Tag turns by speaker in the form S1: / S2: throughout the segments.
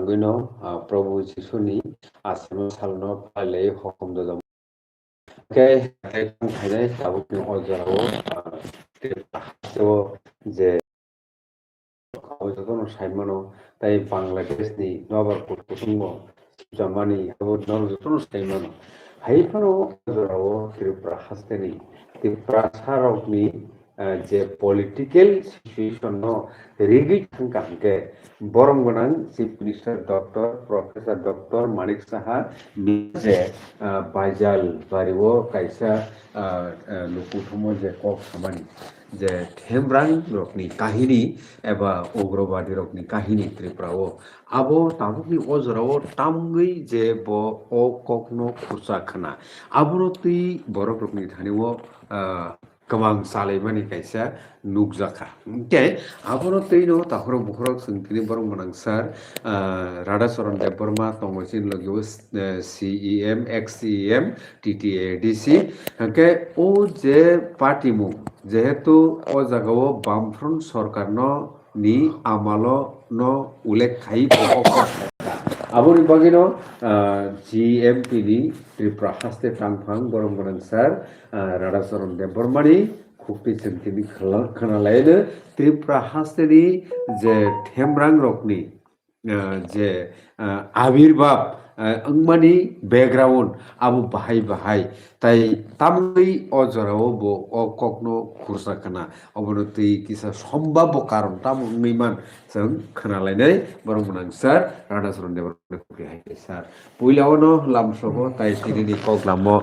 S1: langino Prabhu Jisuni asano salno palai hokom dodam. Okay, hai tabuk ni ojaro so je যতন সাইমানো তাই Bangladesh ni নবার কুটুম্ব Zamani abo নর যতন সাইমানো হাইফানো ojaro Tripura হাস্তেনি Tripura সারকনি যে পলিটিক্যাল সিচুয়েশন no রেগি থাঙ্কাকে বরং গোনাং chief minister doctor professor doctor Manik Saha যে বাইজাল বারিও কাইসা লুকুথুমো যে কক খামানি যে থেমব্রাং রকনি কাহিনী এবা উগ্রবাদী রকনি কাহিনী ত্রিপুরাও আবো তাবুকনি অজরাও তামগৈ যে ব অ ককনো খুরসা খানা আবনো তুই বরক রকনি ধানিও गोबां सालायमानि खायसा नुगजाखा ओमफ्राय आबोनो तैनो ताखरो बुखरक सोंथिनि बरं गोनांसार राधाचरण देबबर्मा तंगसिन लगियो CEM ex CEM TTADC okay ओ जे पार्टीमु जेहेतु ओ जागाव बामफ्रन्ट सरकारनो नि आमालो नो उल्लेख खाइ आबोनि बागैनो GMP नि त्रिपुरा हास्ते थांफां बरं गोनांसार राधाचरण देबबर्मानि खुक्ति सोंथिनि खोनालायनो त्रिपुरा हास्तेनि जे थेमब्रां रकनि जे आबिर्भाब अंगमानि बैकग्राउंड आबो बाहाय ताई तामगै अजराव बो अ ककनो खुरसा खाना अबनो तै किसा सम्भाव्य कारण तामगैमान जों खोनालायनाय बरं गोनांसार राधाचरण देबबर्मानि सार पुइलावनो लामसगो ताई तिनि कक लामो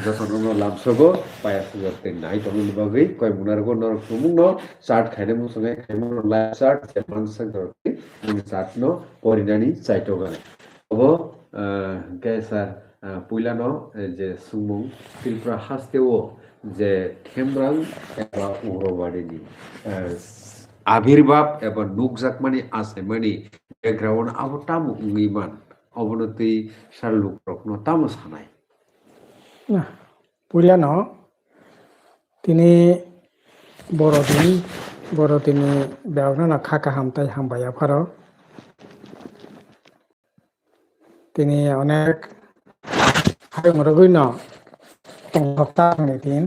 S1: जसनो लामसगो पाया सुजते नाइ तमनि बागै कय मुनारगो नर सुमुंनो चार्ट खाइने मुसंगे खाइमो ला चार्ट सेमान संगरति मुनि चार्ट नो परिनानि चाइटोगाने अबो कैसार पुइलानो जे सुमुं त्रिपुरा हास्तेओ जे थेमब्रां एबा उग्रबादिनि आबिर्भाब एबा नुगजाकमानि आसायमानि बैकग्राउंड आबो तामु उङैमान अबनति सारलुक रकनो तामु सानाय
S2: पुइलानो तिनी बर'दिनी बेयावनो खाका हामथाय हामबाया फारो तिनी अनेक हारिमुरगैनो तंगता दिन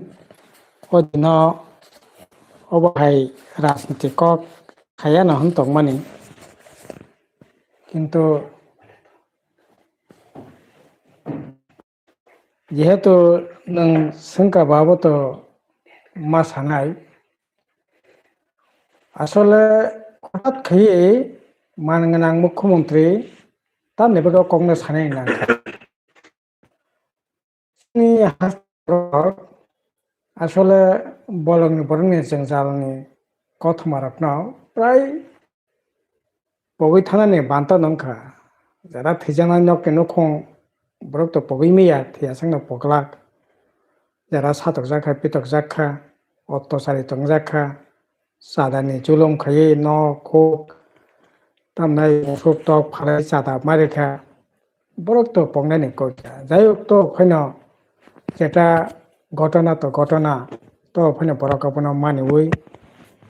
S2: अदिनो अबहाय राजनीति कक खाया न हम तंगमानि किन्तु जेहेतु नों सोंखाबाबो तो मा सानाय आसले हठात खैयै मानगोनां मुख्यमंत्री तामनेबो ककनो सानाय ना आसले बरंनि जोंजालनि कथमारकनाव प्राय बगै थानानै बान्ता नंखा जरा थैजानाय नके नखं बरक तो पगै मैया थैया संनो पगलाक जरा सातक जाखा पितक जाखा अत्याचारी तंग जाखा सादानि जुलुम खायै न खक तामनाय मुसुक तक फालाय सादा मारेखा बरक तो पगनायनि कइका जाय तो फैनो जेटा घटना तो फैनो बरक अपना मानिवै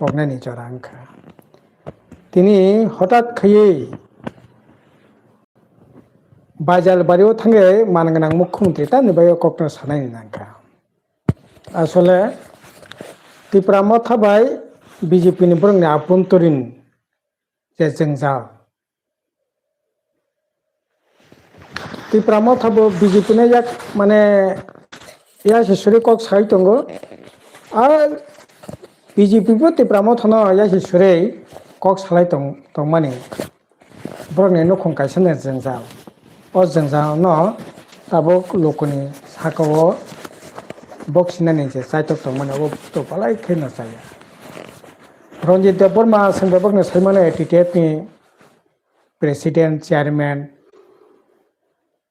S2: पगनायनि जरांखा तिनी हठात खैयै बाजाल बारियाव थांगे मानगोनां मुख्यमंत्री तामनेबाय ककनो सानाय नांखा आसले त्रिपुरा मा थाबाय BJP नि बरंनि आभ्यन्तरिन जे जोंजाल त्रिपुरा मा थाबो BJP ने याक माने या हिस्टोरी कक साइ दंगो आर BJP बो त्रिपुरा मा थानो या हिस्टोरी कक सालाय दंमानि बरंनि नखं काइसने जोंजाल अ जोंजाल न ताबो लोकनि साकाव बक्सिनानि जे साइटक दंमानि अब तो बालाय खैना जाया रन्जित देबबर्मा संबेबकनो साइमानो एटिकेट नि प्रेसिडेंट चेयरमैन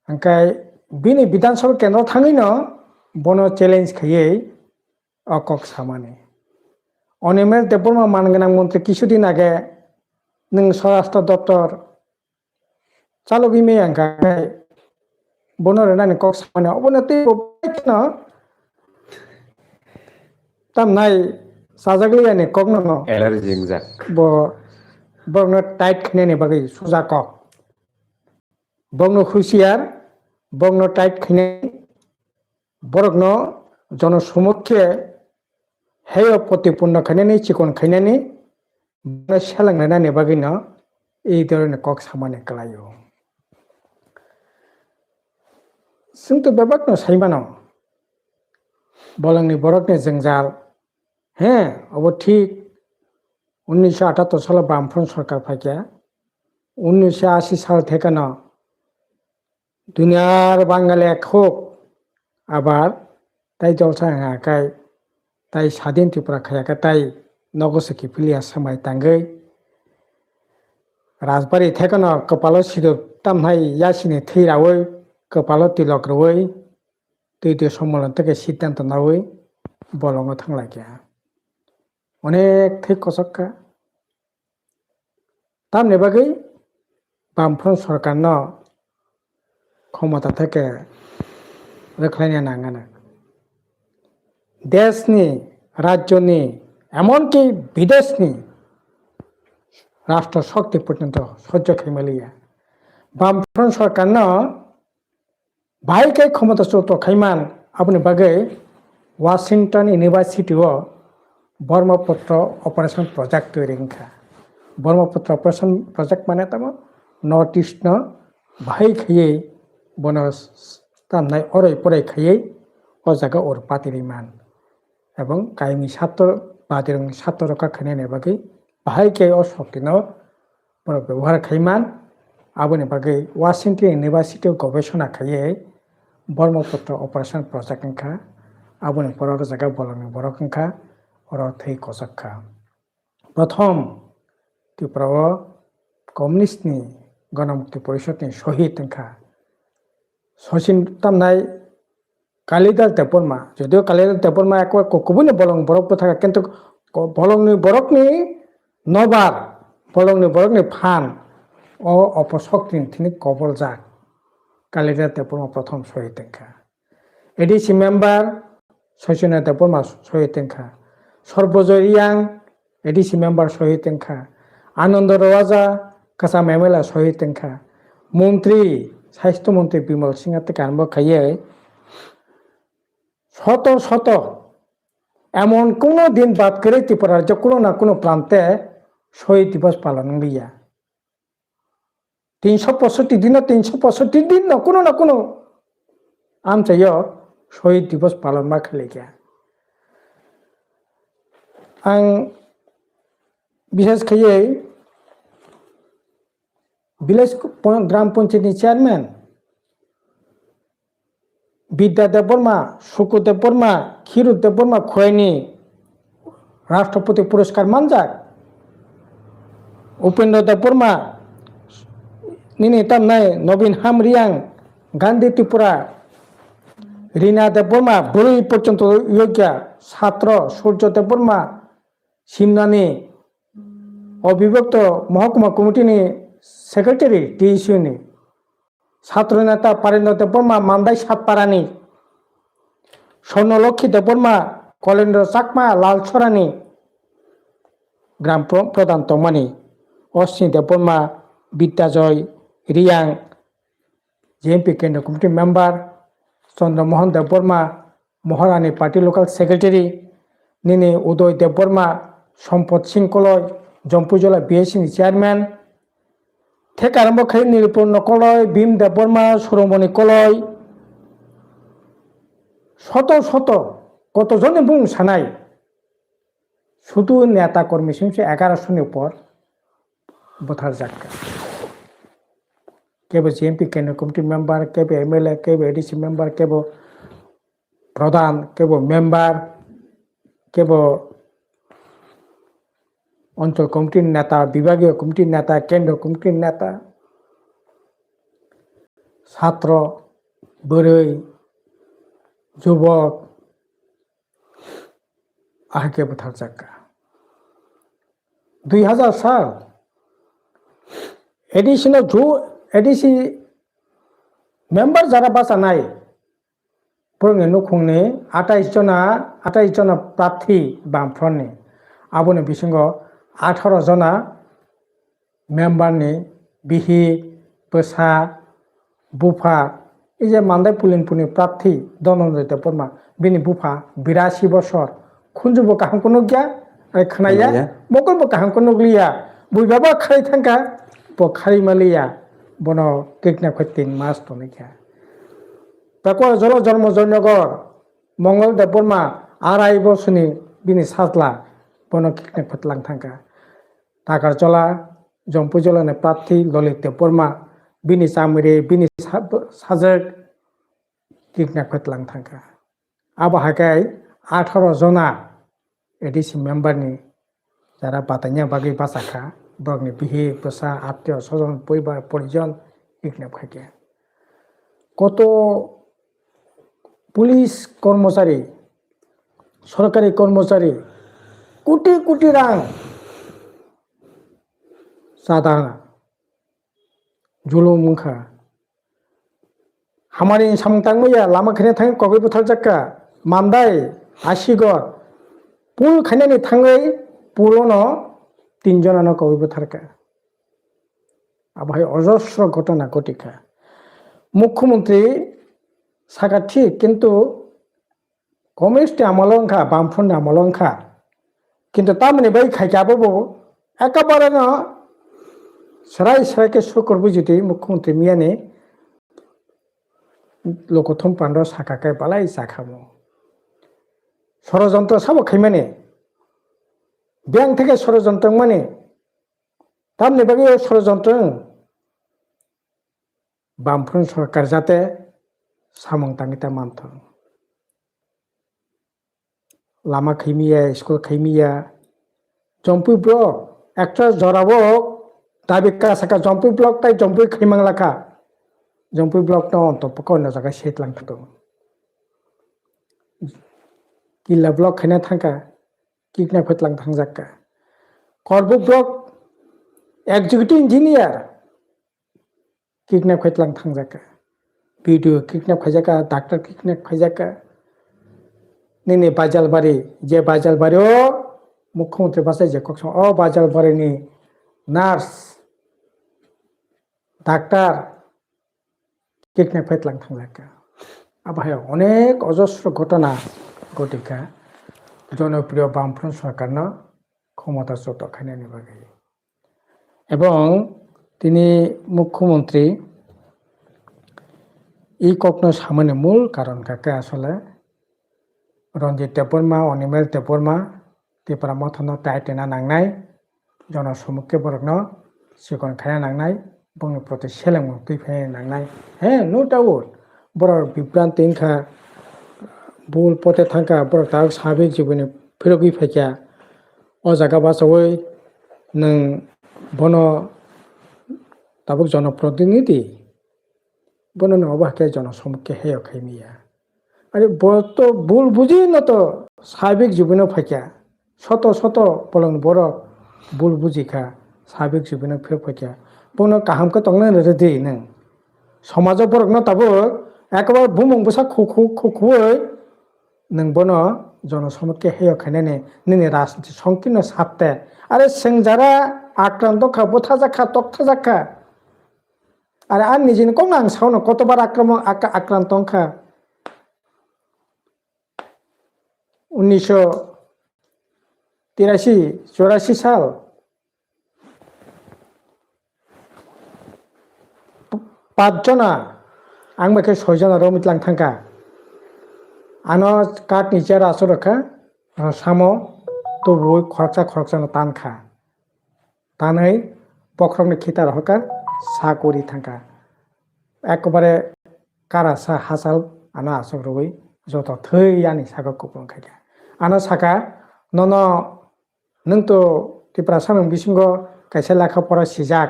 S2: अंकाय बिनि विधानसभा केंद्र थाङैनो बनो चैलेंज खैयै अकक सामानि अनिमेल देबबर्मा मानगोनां मन्त्री किसुदिन आगे नों स्वराष्ट्र दप्तर चालु गिमे अंकाय बनो रेनानि कक सामानि अबनति बनो तामनाय साजागलियानि ककनो
S1: एलार्जिंग जाक
S2: बरनो टाइट खनेनि बागै सुजा कक bongno husiar bongno tight khine borokno জনসমক্ষে হেয় প্রতিপূর্ণ খাইনানি চিকন খাইনানি সেলাংনানি বাগিনো এই ধরনের কক সামানে কালাयो जोंथ' बेबागनो साइमानो बलंनि बरकनि जंजाल হ্যাঁ अब ঠিক 1978 সালে বামফ্রন্ট সরকার ফাইকে 1980 সাল থেকে না দুনিয়ার বাঙালি এক হোক আবার তাই জলসা হাকাই তাই স্বাধীন ত্রিপুরা খায়াকা তাই নগসকি ফিলিয়া সময় তাঙ্গै রাজবাড়ি থেকে না কপালো সিঁদুর তামহাই ইয়াসিনি থैरावै কপালো তিলক রवै दैदो सम्मेलन থেকে সিদ্ধান্ত নাওই বলঙ্গ থাংলাইকে অনেক থৈ কসককা তামনি বাগै বামফ্রন্ট সরকারनो ক্ষমতা থেকে রख्लायनो नाङानो দেশনি রাজ্যনি এমনকি বিদেশনি রাষ্ট্র শক্তি পর্যন্ত সহ্য খাইমালিয়া বামফ্রন্ট সরকারनो ভাইকে ক্ষমতা চৌত খাইমান আপনি বাগै ওয়াশিংটন ইউনিভার্সিটিও ব্রহ্মপুত্র অপারেশন প্রজেক্ট তৈরি ব্রহ্মপুত্র অপারেশন প্রজেক্ট মানে তামো নর্থ ইস্ট ন ভাই খাইयै বন তামনাই অरै পरै খাইयै ও জায়গা ওর পাতিরিমান এবং কাইমি ছাত্র বাদিরং ছাত্র রক্ষা খাইনানি বাগै ভাইকে ও শক্তিনো ব্যবহার খাইমান আপনি বাগै ওয়াশিংটন ইউনিভার্সিটিও গবেষণা খাইयै ব্রহ্মপুত্র অপারেশন প্রজেক্ট খা আপনি পর জায়গা বলংনি বরক খা ওর থৈ কসকখা প্রথম ত্রিপুরা কমিউনিস্টনি গণমুক্তি পরিষদনি শহীদ খা শচীন তামনাই কালিদাস দেববর্মা যদিও কালিদাস দেববর্মা একবার কুকুবুনি বলং বরকবো থাকা কিন্তু বলংনি বরকনি নবার বলংনি বরকনি ফান ও অপশক্তিনি তিনি কবল যাক কালিদাস দেববর্মা প্রথম শহীদ খা এডিসি মেম্বার শচীন্দ্র দেববর্মা শহীদ খা সর্বজয় রিয়াং এডিসি মেম্বার শহীদ খা আনন্দ রওয়াজা কাসাম এমএলএ শহীদ খা মন্ত্রী স্বাস্থ্যমন্ত্রী বিমল সিংহ থেকে আরম্ভ খাইয়ে শত শত এমন কোনো দিন বাদ করে ত্রিপুরা রাজ্য কোনো না কোনো প্রান্তে শহীদ দিবস পালন লিয়া 365 দিন 365 দিন কোনো না কোনো আমচাইও শহীদ দিবস পালন মা খালিকা आं বিশেষ খাইयै ভিলেজ গ্রাম পঞ্চায়েতনি চেয়ারম্যান বিদ্যা দেববর্মা সুকুদেব বর্মা ক্ষীরুদেব বর্মা খোয়াইনি রাষ্ট্রপতি পুরস্কার মানজাক উপেন্দ্র দেববর্মা নিনি তামনাই নবীন হামরিয়াং গান্ধী ত্রিপুরা রীনা দেববর্মা বুড়ি পর্যন্ত যোগ্য ছাত্র সূর্য দেববর্মা সিমনানি অবিভক্ত মহকুমা কমিটিনি সেক্রেটারি টিইসিউনি ছাত্র নেতা পারেন্দ্র দেববর্মা মান্দাই সাতপাড়ানি স্বর্ণলক্ষ্মী দেববর্মা কলেন্দ্র চাকমা লালছড়ানি গ্রাম প্রধান তমানি অশ্বিনী দেববর্মা বিদ্যাজয় রিয়াং জিএমপি কেন্দ্র কমিটি মেম্বার চন্দ্রমোহন দেববর্মা মহারানী পার্টি লোকাল সেক্রেটারি নিনি উদয় দেববর্মা সম্পদ সিং কলয় জম্পুজলা বিএসসিনি চেয়ারম্যান থেকে আরম্ভ খাই নিরূপণ কলয় ভীম দেববর্মা সুরমণি কলয় শত শত কতজনে বুং সানাই শুধু নেতা কর্মী সিংসে 1100 উপর বথার জায়গা কেবল জিএমপি কেন্দ্র কমিটি মেম্বার কেবল এমএলএ কেবল এডিসি মেম্বার কেবল প্রধান কেবল মেম্বার কেবল অঞ্চল কমিটির নেতা বিভাগীয় কমিটির নেতা কেন্দ্র কমিটির নেতা ছাত্র বড়ই যুবক আহকে বথার জায়গা 2000 সাল এডিসি মেম্বার যারা বাঁচা নাই প্রঙ্গে নখুংনি 28 জনা প্রার্থী বামফ্রন্টনি আবনি বিসঙ্গ 18 জনা মেম্বারনি বিহি বসা বুফা এই যে মান্দাই পুলিনপুরনি প্রার্থী ধনঞ্জয় দেববর্মা বিনি বুফা 82 বছর খুনজুবো কাহাম কোনো গিয়া আর খানাইয়া মকলবো কাহাম কোনো গলিয়া বুইবাবা খাই থাকা খাই মালিয়া বন কিকনা খৈ 3 মাস তো নাকি তারপর জল জন্মজয়নগর মঙ্গল দেববর্মা 2.5 বছরনি বিনি সাজলা বন কিকনা খতলাং থাকা টাকার জলা জম্পু জলানে প্রার্থী ললিত দেববর্মা বিনি চামুরি বিনি সাজেক কিকনা খতলাং থাকা আবহাকায় 18 জনা এডিসি মেম্বারনি যারা বাতাইয়া বাকি বাসাখা বগনি বিহি প্রসা আত্মীয় স্বজন পরিবার পরিজন কিকনা খাকে কত পুলিশ কর্মচারী সরকারি কর্মচারী কোটি কোটি রাং সাদা জুলুম মুখা হামারি সামতাং মইয়া লাमा খানে থাং কগৈ বুথার জাক্কা মান্দাই আশিগড় পুল খাইনানি থাङै পুলনো 3 জনানো কগৈ বুথারকা আবহাই অজস্র ঘটনা ঘটিকা মুখ্যমন্ত্রী সাকা ঠিক কিন্তু কমিউনিস্ট আমলংখা বামফ্রন্ট আমলংখা কিন্তু তামনি बै খাইকাবো একেবারে না সরাই সরাইকে শুকর বুঝিতে মুখ্যমন্ত্রী মিয়ানে লোকথম পান্ড সাকাকে বালাই সাখামো ষড়যন্ত্র সাবো খাইমানে ব্যাংক থেকে ষড়যন্ত্র মানে তামনি বাকি ষড়যন্ত্র বামফ্রন্ট সরকার যাতে সামং তাঙ্গিতা মানথং লামা খাইমিয়া স্কুল খাইমিয়া জম্পুই ব্লক একটা জরাবো দাবিকা সাকা জম্পুই ব্লক তাই জম্পুই খাইমাং লাখা জম্পুই ব্লক ন অন্তপক অন্য জায়গায় সেতলাং থাকতো কিল্লা ব্লক খাইনা থাকা কিকনা ফেতলাং থাংজাক্কা করবো ব্লক এক্সিকিউটিভ ইঞ্জিনিয়ার কিকনা ফেতলাং থাংজাক্কা ভিডিও কিকনা খাইজাকা ডাক্তার কিকনা খাইজাকা নিনে বাজালবাড়ি যে বাজালবাড়িও মুখ্যমন্ত্রী বাসায় যে কখন ও বাজালবাড়িনি নার্স ডাক্তার কিকনা ফেতলাং থাংজাকা আবহায় অনেক অজস্র ঘটনা ঘটিকা জনপ্রিয় বামফ্রন্ট সরকার না ক্ষমতা চোট খাইনানি বাকি এবং তিনি মুখ্যমন্ত্রী এই কখনো সামনে মূল কারণ কাকে আসলে রঞ্জিত দেববর্মা অনিমেল দেববর্মা ত্রিপুরা মথন টাইটেনা নাंनाय জনসমুখে বরগ্ন सिगन खाया नांनाय बंनि प्रति सेलेंमु फैफाय नांनाय हे नो डाउट बर बिब्रांति इंखा बुल पते थांका बर ताक साबिक जीवनि फिरगि फैया अ जागा बासवै नों बनो ताबुक जनप्रतिनिधि बनो न अबाके जनসমুখে हेय खाइमिया अरे बतो बुल बुझि न तो साबिक जीवन फैया शत शत पलंग बर बुल बुझिखा साबिक जीवन फिर फैया बनो काहामखौ तंनो रेदि नों समाज बरगनो ताबो एकबार बुमंग बसा खुखुयै नों बनो जनসমুখে हेय खाइनाने नोंनि राजनीति संकीर्ण सापते आरो सेंजारा आक्राন্ত खा बोथा जाखा तक्था जाखा आरो आं निजेनो कम आं सावनो कतबार आक्राন্ত खा 1983-84 साल 5 जना आं बेखौ 6 जना रमितलां थांका आनो काट निचेर आसो रखा सामो तो बय खरकसा तानखा तानै बख्रमनि खितार हका साकरि थांका एकबारे कारासा हासाल आनो आसो रबै जत थैयानि साका कुपन खायगा आनो साका नन नों तो त्रिपुरा सामं बिसिंगो कायसे लेखा फरा सिजाक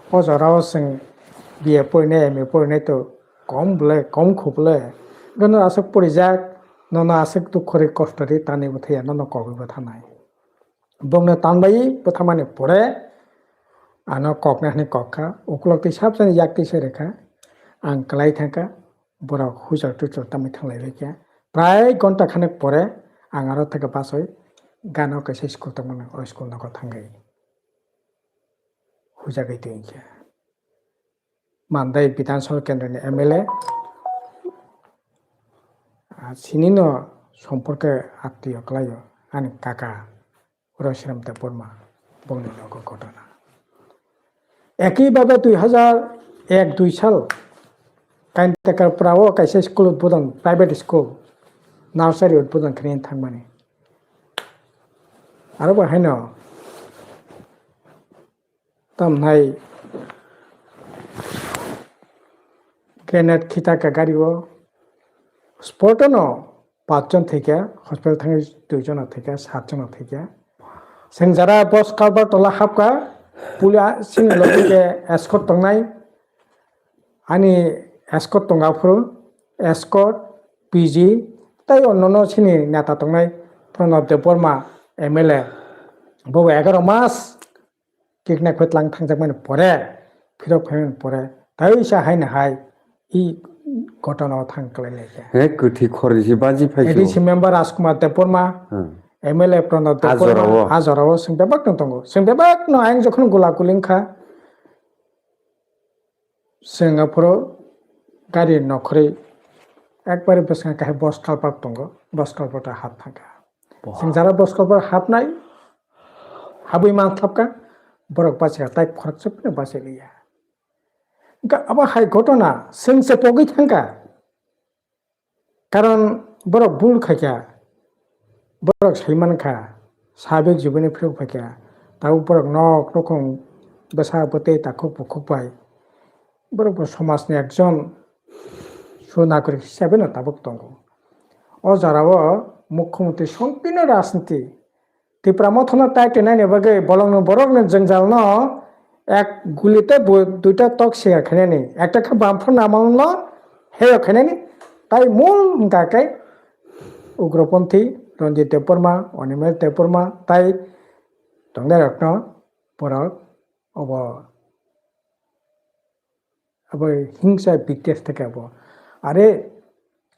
S2: अजराव जों बिए फरायनाय एमए फरायनाय तो कम खुबले गनो आसक परिजाक नन आसक दुखरे कष्टरि तानि बथाया नन कगैबो थानाय बंनो तानबाय बथामाने परे आनो ककनाहनि कक्का उकुलक्ति साबजानि याक्ति सेरेखा आं क्लाय थांका बरा हुजार तुचर तामै थांलायबायखा प्राय घन्टा खानेक परे आं आरो थाका बासय गानो कैसे स्कुल तंमोन ओ स्कुल नक थांगाय हुजा गैते Mandai Biধানসভা কেন্দ্রनि MLA সিনিনো সম্পর্কে আত্মীয় ক্লাইও আনি কাকা রশিরাম দেববর্মা বংনি নগর ঘটনা একইভাবে 2001-2 সাল কাইনটেকারफ्राव কাইसे স্কুল উদ্বোধন প্রাইভেট স্কুল নার্সারি উদ্বোধন খাलामनो थांमाने आरो बाहायनो तामनाय গ্রেনেড খিতাকা গাড়িও স্পটনো 5 জন থেকে হসপিটাল থাঙে 2 জন থেকে 7 জন থেকে जों যারা বস কালবার তলা হাবকা পুলিয়া সিং লগে এসকট তংনাই আনি এসকট তংগাফুর এসকট পিজি তাই অন্যান্য সিনি নেতা তংনাই প্রণব দেববর্মা MLA বউ 11 মাস কিকনাক ফেতলাং থাंजाकमाने পরে ফিরক ফেমেন পরে তাই ইসা হাইনা হাই ই ঘটনা থাंकलायलायके
S1: হে কুঠি খরিজি বাজি ফাইছো
S2: এডিসি মেম্বার রাজকুমার দেববর্মা MLA প্রণব দেববর্মা হাজারাও सोंबेबाक दंतंगो सोंबेबाक न आं যখন গোলাগুলিংখা सिंगापुर गाड़ी नखरे একবারে বেসঙ্গা কাহে বস কালপার দंगो বস কালপারটা হাত থাকা जों যারা বস কালপার হাত নাই হাবুই মানথাবকা বরক বাসিয়া তাই খরচ সবনে বাসে লিয়া আবার হাই ঘটনা जोंसो পগै থাঙ্কা কারণ বরক ভুল খাইকা বরক সাইমানখা সাবেক জীবনে ফেরক ফাইকা তাও বরক নক রকম বেসা বতে তাকো বুকুপাই বরক সমাজনি একজন সুনাগরিক হিসাবে না তাবক দंग ও যারাও মুখ্যমন্ত্রী সম্পূর্ণ রাজনীতি ত্রিপুরা টাইটে নাইনে বাগে বলংনো বরকনো জঞ্জালনো এক গুলিতে 2টা তক শেয়ার খেনেনি একটা খা বামফর নামানো হেয় খেনেনি তাই মূল গাকাই উগ্রপন্থী রঞ্জিত দেববর্মা অনিমেষ দেববর্মা তাই দंगदाय রত্ন বরক अब হিংসা বিদ্বেষ থেকে अब আরে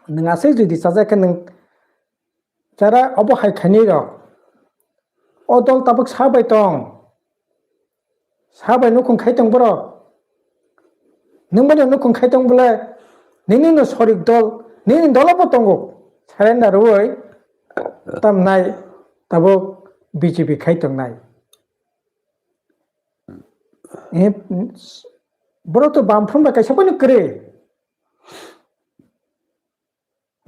S2: নङासै जुदि साजाखै नों যারা অবহাই খানি রক অদল তাবক সাবাই দं সাবাই নখং খাইদं বরক नोंबायदि नखं खाइदं बले नोंनिनो सरिक दल नोंनि दलाबो दंग सारेन्डार होय तामनाय ताबो BJP खाइदं नाय बरक तो बामफ्रोमबा काइसाबोनो करे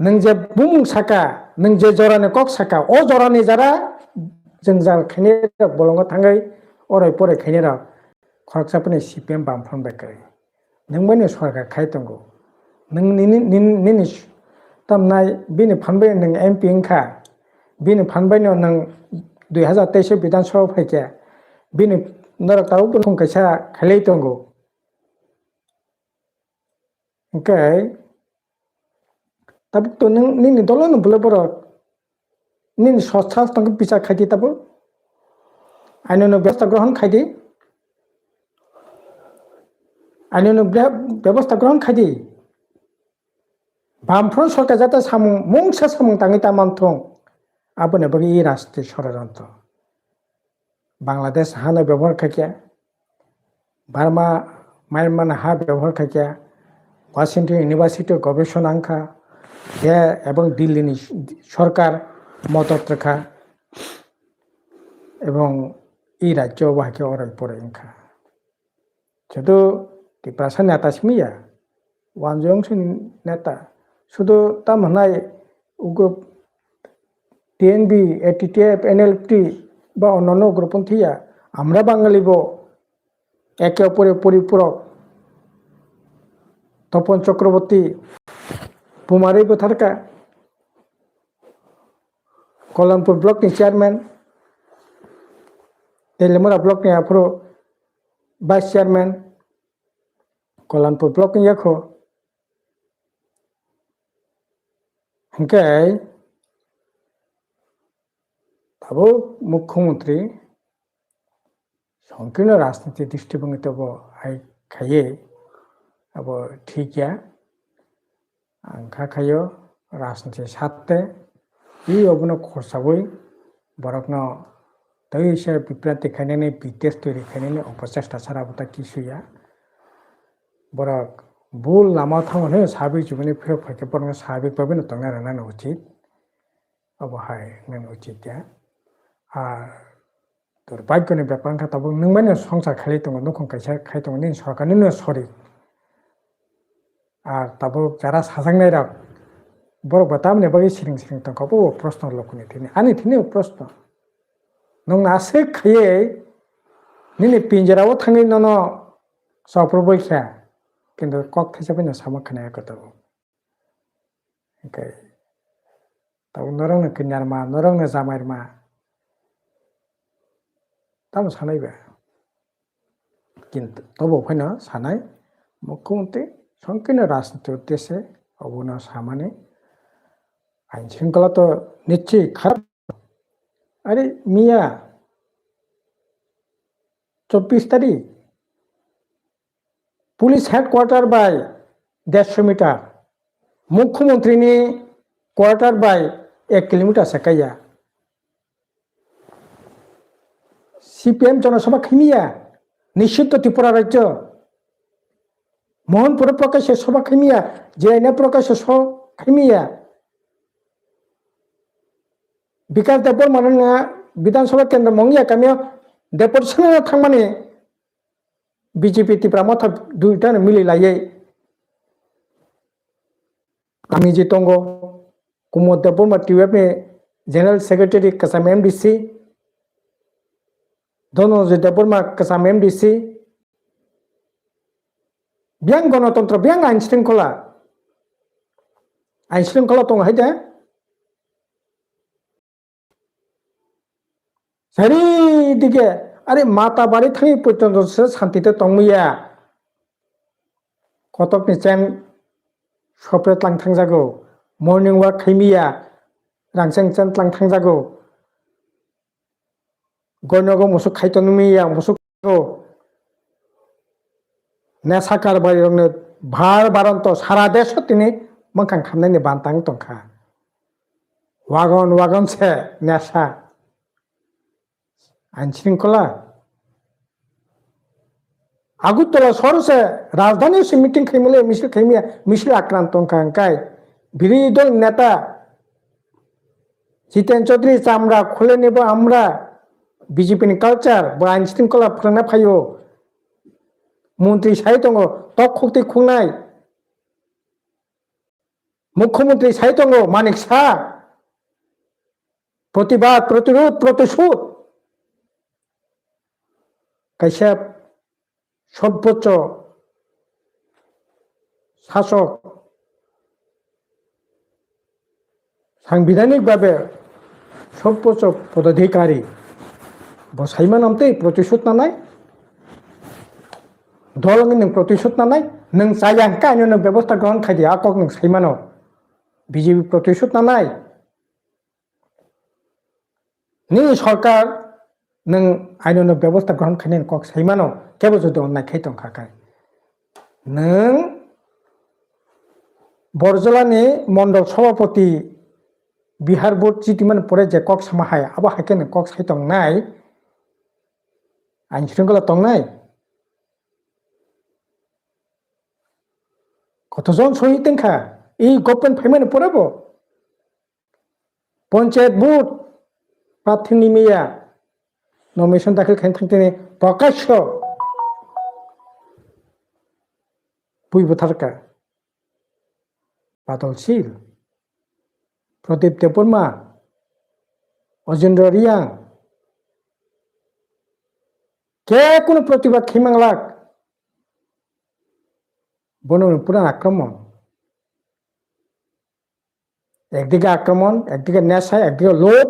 S2: नों जे बुमुं साका नों जे जरानि कक साका अ जरानि जारा जों जाल खाइने बलंग थाङै अराय पराय खाइने र खरकसाफोरनि CPM बामफ्रोमबा करे नोंबायनो सरकार खाइदंगो नों निनि तामनाय बिनि फानबाय नों MP इंखा बिनि फानबायनो नों 2023 বিধানসভা फाइके बिनि नरकाव बुंखं काइसा खाइलाय दंगो ओंखाय तब तो निनि दलन बले बर निनि सस्था तंग बिचार खाइदि तब आइननो व्यवस्था ग्रहण खाइदि आइननो व्यवस्था ग्रहण खाइदि बामफ्रोम सरकार जाते सामुं मुंसा सामुं ताङै तामानथं आबने बगे इ राष्ट्रीय षড়যন্ত্র बांग्लादेश हानो व्यवहार खाइके बार्मा मायनमार हा व्यवहार खाइके वाशिंगटन इउनिभार्सिटी गवेषणा आंखा এবং দিল্লি সরকার মদত রেখা এবং এই রাজ্য বাহাকে অরাই পরে ইনখা শুধু ত্রিপুরা নেতা সিমিয়া ওয়ানজংস নেতা শুধু তাম হানাই উগ্র TNB ATTF NLP বা অন্যান্য উগ্রপন্থীয়া আমরা বাঙালিব একে অপরের পরিপূরক তপন চক্রবর্তী पुमारी बोथारका कल्याणपुर ब्लॉक नि चेयरमैन तेलेमुरा ब्लॉक नि आफरो वाइस चेयरमैन कल्याणपुर ब्लॉक नि याखो हंके ताबो मुख्यमंत्री संकीर्ण राजनीति दृष्टिभंगी तब आइ खाइए अब ठीक है खाखायो राजनीति साथे इ अबनो खरसाबै बरकनो दैसे बिप्रान्ति खाइनानै बिदेश तैरि खाइनानै अपचेष्टा साराबोता किसुया borak bul lama thangone sabik jubani phirok phaike porno sabik babino tonga rana uchit abahai nan uchit ya আর দুর্ভাগ্যনি ব্যাপার তাবো নং মানে সংসার খালি দङ নখন কাইসা খাই দङ নি সরকারनिनो सरि আর তাবো যারা সাজাংনাই রাখ বড় বাতামনে বাগি সিরিং সিরিং তংকাবো প্রশ্ন লকুনি থিনি আনি থিনি প্রশ্ন নং আसे খাইয়ে নিনি পিঞ্জরাও থাঙ্গি নন সপ্র বইখা কিন্তু কক হিসাবে সামাখানে একতাবো ওকে তাবো নরংনো কিনার মা নরংনো জামাইর মা তাবো সানাইবা কিন্তু তবু ওখানে সানাই মুখ্যমন্ত্রী সংকীর্ণ রাজনীতির উদ্দেশ্যে অবনা সামানে আইন শৃঙ্খলা তো নিশ্চয়ই খারাপ আরে মিয়া 24 তারিখ পুলিশ হেডকোয়ার্টার বাই 150 মিটার মুখ্যমন্ত্রী নি কোয়ার্টার বাই 1 কিলোমিটার সাকাইয়া সিপিএম জনসভা খিমিয়া নিষিদ্ধ ত্রিপুরা রাজ্য মোহনপুর প্রকাশে সভা খিমিয়া জেএনএ প্রকাশে সভা খিমিয়া বিকাশ দেববর্মা বিধানসভা কেন্দ্র মঙ্গিয়া কামিয়া দেপরসনে থাকমানে বিজেপি ত্রিপুরা মথা দুইটা মিলি লাইয়ে আমি যে তঙ্গ Kumod Debbarma TUF general secretary কাসাম এমডিসি ধনঞ্জয় দেববর্মা কাসাম এমডিসি বিয়াং গণতন্ত্র বিয়াং আইন শৃঙ্খলা দङ হাইদা চারিদিকে আরে মাতা বাড়ি থাকি পর্যন্ত শান্তিতে তংমিয়া কতকনি চেন সপ্রে ত্লাং থাংজাগো মর্নিং ওয়াক খাইমিয়া রাংसें চেন ত্লাং থাংজাগো গয়নগো মুসুক খাইতনুমিয়া মুসুক নেশাকার বাড়িরংनो ভার বারন্ত সারা দেশ তিনি মখাं খামनायनि बान्तां दंखा ওয়াগন সে নেশা আইন শৃঙ্খলা আগরতলা শহরে রাজধানী সে মিটিং খাইমিলে মিছিল আক্রান্ত দंखाय বিরোধী দল নেতা জিতেন চৌধুরী চামড়া খুলে নেব আমরা বিজেপিनि কালচাर বা আইন শৃঙ্খলা ফোরাंना फायो মন্ত্রী সাই दङ তখতি খুंनाय মুখ্যমন্ত্রী সাই दङ মানিক শাহ প্রতিবাদ প্রতিরোধ প্রতিশোধ কাইসা সর্বোচ্চ শাসক সাংবিধানিকভাবে সর্বোচ্চ পদাধিকারী বসাইমান আমতে প্রতিশোধ নানাই দলनि नों प्रतिशोध नानाय नों जायांका नों व्यवस्था ग्रहण खायदि आकक नों साइमानो বিজেপি प्रतिशोध नानाय नि सरकार नों आइननो व्यवस्था ग्रहण खायनि कक साइमानो केबो जुदि अननाय खायतों खाकाय नों बरजलानि मण्डल सभापति बिहार बोर्ड जितिमान परे जे कक समाहाय आबा हायके नों कक साइतों नाय आइन शृंखला तंनाय কতজন শহীদ দেখা এই গভর্নমেন্ট ফাইমানে পড়াব পঞ্চায়েত ভোট প্রার্থী নিমিয়া নমিনেশন দাখিল খাই থাকতে প্রকাশ্য বুইবথারকা বাদল শীল প্রদীপ দেববর্মা অজেন্দ্র রিয়াং কে কোনো প্রতিবাদ খিমাংলাক পুরা আক্রমণ একদিকে আক্রমণ একদিকে নেশা একদিকে লোভ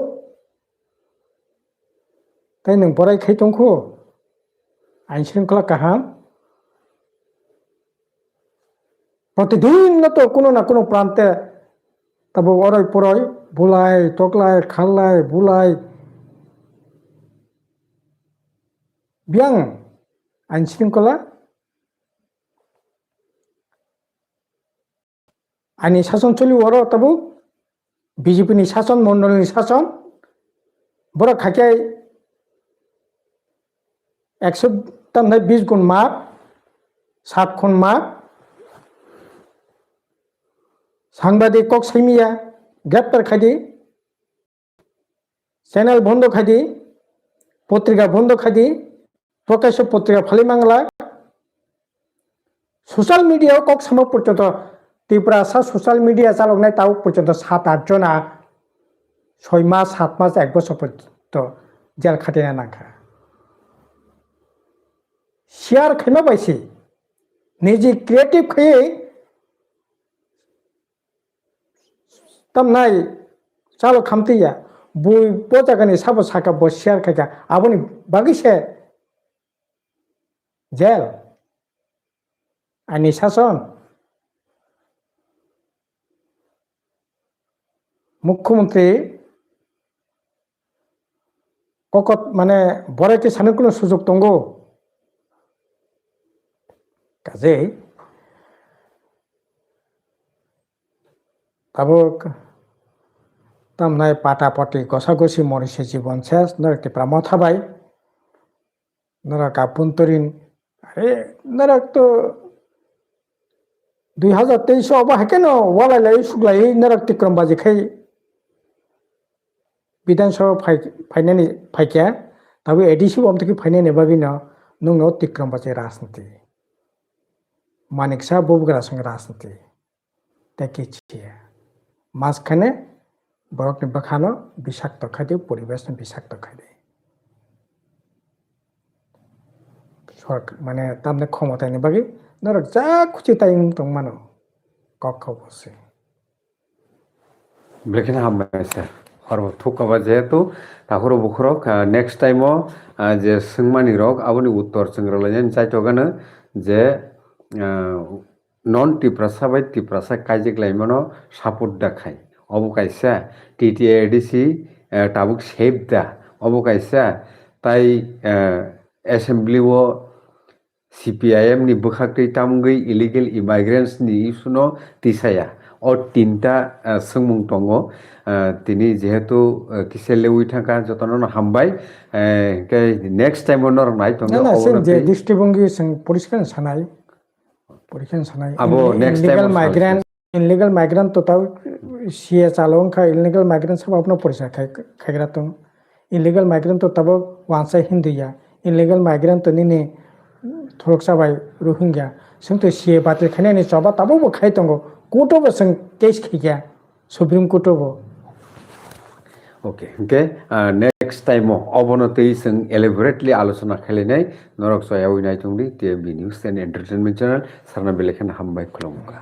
S2: তাই নों বড়াই খাইতंखौ আইন শৃঙ্খলা কাহাম প্রতিদিন তো কোনো না কোনো প্রান্তে তবে অরয় পরয় বুলাই তকলাই খাল্লাই বুলাই বিয়াং আইন শৃঙ্খলা आइनि शासन चलिवर तब বিজেপিनि शासन मण्डलनि शासन बर खाके 120 गुण माप 7 মা সাংবাদিক কক সাইমিয়া গ্রেপ্তার খাইদি চ্যানেল বন্ধ খাইদি পত্রিকা বন্ধ খাইদি প্রকাশ্য পত্রিকা ফালি মাংলা সোশ্যাল মিডিয়াও কক সময় পর্যন্ত ত্রিপুরা সোশ্যাল মিডিয়া চালক তাও পর্যন্ত 7-8 জনা 6 মাস 7 মাস 1 বছর পর্যন্ত জেল খাটিয়ে নাখা শেয়ার খাইমা পাইছি নিজে ক্রিয়েটিভ খাইয়ে তামনাই চালক খামতিয়া বই পজাগানি সাবো সাকা বস শেয়ার খাইকা আবনি বাগিছে জেল আইনি শাসন মুখ্যমন্ত্রী ককত মানে বড়াইতে সানের কোনো সুযোগ দङ কাজেই তাবো তামনাই পাটাপটি গসাগসি মরিছে জীবন শেষ নরকটি প্রামা থাবাই নরক আভ্যন্তরীণ আরে নরক তো 2023 অবা হেকেন ওয়ালাই সুগলাই নরক টিক্রমবাজি খাই বিধানসভা ফাইনানি ফাইকিয়া তবে এডিসি বম থেকে ফাইনানি বাবিন নং টিক্রমবাজি রাজনীতি মানিক সাহ ববুগরা সঙ্গে রাজনীতি দেখিছিয়া মাঝখানে বরকনি বাখানো বিষাক্ত খাইদে পরিবেশ বিষাক্ত খাইদে সরকার মানে তামনে ক্ষমতায়নি বাকি নরক যা খুশি তাই দংমানো কক্ষ বসে
S1: বেখানে হামবাय স্যার হরব থুকাবা যেহেতু তাহর বুখরক নেক্সট টাইমও যে সোংমানি রক আবনি উত্তর সোংরলাইন চাইতগানো যে নন টিপ্রাসা বাই টিপ্রাসা কাইজিক লাইমানো সাপোর্ট দেখায় অবকাইসা টিটিএডিসি টাবুক সেভ দা অবকাইসা তাই অ্যাসেম্বলিও সিপিআইএম नि बोखाखै तामुगै इलिगेल इमाइग्रेंट्स नि इशुनो तिसाया और 3टा सोंमुं दङ तिनि जेहेतु किसेलेउइ थाका जतन हामबाय के नेक्स्ट टाइम नर नाय दङ
S2: ना सें जे दृष्टिभंगी जों परिष्कार सानाय आबो नेक्स्ट टाइम इनलिगल माइग्रेंट तो ताव सीए चालों का इनलिगल माइग्रेंट सब अपना परिष्कार खायग्रा दङ इनलिगल माइग्रेंट तो तब वांसा हिंदुया इनलिगल माइग्रेंट तो निने थरक जाबाय रोहिंग्या जोंथ' सीए बातिल खायनायनि जबा ताबो खाय दङ कोर्टआवबो जों केस खायगिया सुप्रिम कोर्टआवबो
S1: ओके ओके नेक्स्ट टाइम अबनतै जों एलेबोरेटली आलोचना खालायनाय नरक जयाव नायथंदि TMB news and entertainment channel सारना बेलेखान हामबाय खुलुमगा